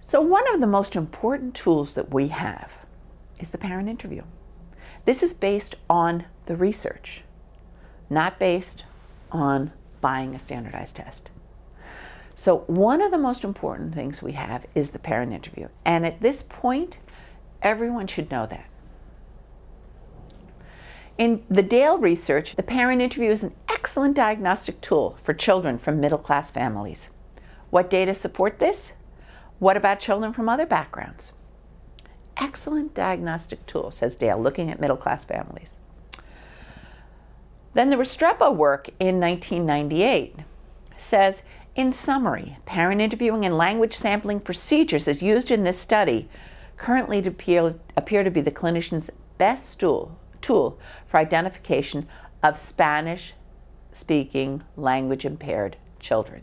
So one of the most important tools that we have is the parent interview. This is based on the research, not based on buying a standardized test. So one of the most important things we have is the parent interview. And at this point, everyone should know that. In the Dale research, the parent interview is an excellent diagnostic tool for children from middle-class families. What data support this? What about children from other backgrounds? Excellent diagnostic tool, says Dale, looking at middle-class families. Then the Restrepo work in 1998 says, in summary, parent interviewing and language sampling procedures as used in this study currently appear to be the clinician's best tool for identification of Spanish-speaking language-impaired children.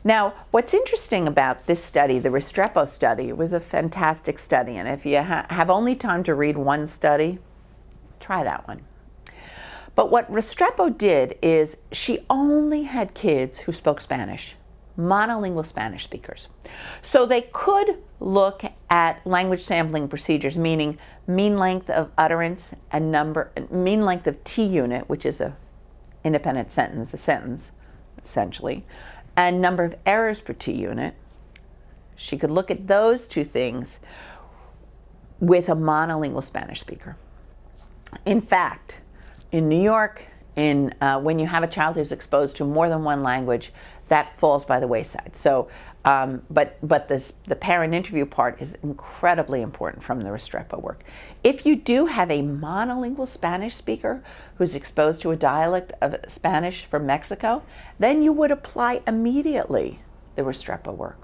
Now, what's interesting about this study, the Restrepo study, it was a fantastic study, and if you have only time to read one study, try that one. But what Restrepo did is she only had kids who spoke Spanish, monolingual Spanish speakers. So they could look at language sampling procedures, meaning mean length of utterance and mean length of T unit, which is a independent sentence, a sentence, essentially, and number of errors per T unit. She could look at those two things with a monolingual Spanish speaker. In fact, in New York, when you have a child who's exposed to more than one language, that falls by the wayside. So, but the parent interview part is incredibly important from the Restrepo work. If you do have a monolingual Spanish speaker who's exposed to a dialect of Spanish from Mexico, then you would apply immediately the Restrepo work.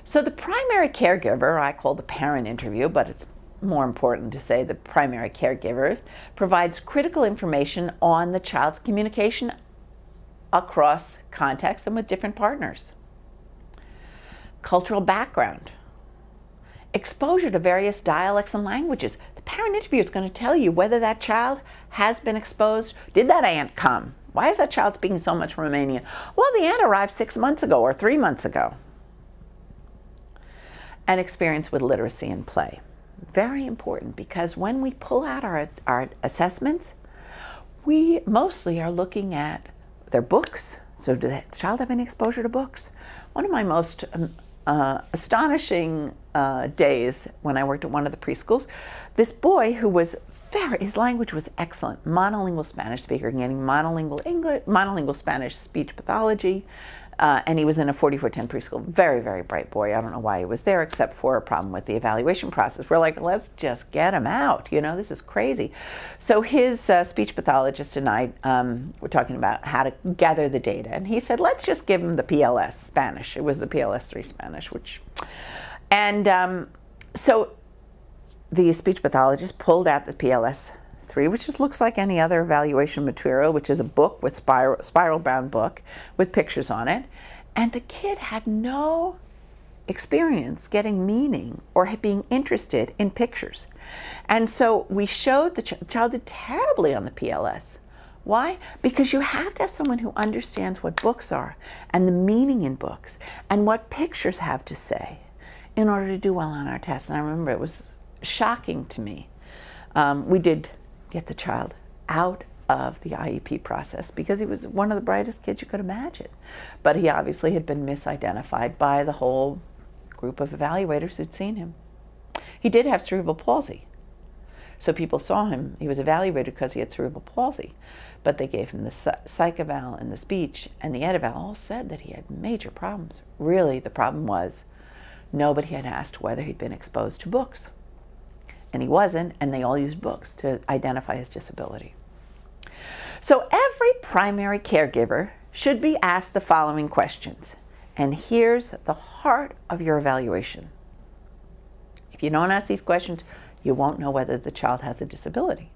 So the primary caregiver, I call the parent interview, but it's more important to say the primary caregiver, provides critical information on the child's communication across contexts and with different partners. Cultural background, exposure to various dialects and languages. The parent interview is going to tell you whether that child has been exposed. Did that aunt come? Why is that child speaking so much Romanian? Well, the aunt arrived 6 months ago or 3 months ago. And experience with literacy and play. Very important, because when we pull out our assessments, we mostly are looking at their books. So does that child have any exposure to books? One of my most astonishing days when I worked at one of the preschools, this boy who was his language was excellent, monolingual Spanish speaker, getting monolingual English, monolingual Spanish speech pathology, and he was in a 4410 preschool. Very, very bright boy. I don't know why he was there, except for a problem with the evaluation process. We're like, let's just get him out. You know, this is crazy. So his speech pathologist and I were talking about how to gather the data. And he said, let's just give him the PLS Spanish. It was the PLS3 Spanish, so the speech pathologist pulled out the PLS3, which just looks like any other evaluation material, which is a book with spiral-bound book with pictures on it. And the kid had no experience getting meaning or being interested in pictures. And so we showed the child did terribly on the PLS. Why? Because you have to have someone who understands what books are and the meaning in books and what pictures have to say in order to do well on our test. And I remember it was shocking to me. We did get the child out of the IEP process because he was one of the brightest kids you could imagine. But he obviously had been misidentified by the whole group of evaluators who'd seen him. He did have cerebral palsy. So people saw him, he was evaluated because he had cerebral palsy. But they gave him the psych eval and the speech and the ed eval all said that he had major problems. Really, the problem was nobody had asked whether he'd been exposed to books. And he wasn't, and they all used books to identify his disability. So every primary caregiver should be asked the following questions. And here's the heart of your evaluation. If you don't ask these questions, you won't know whether the child has a disability.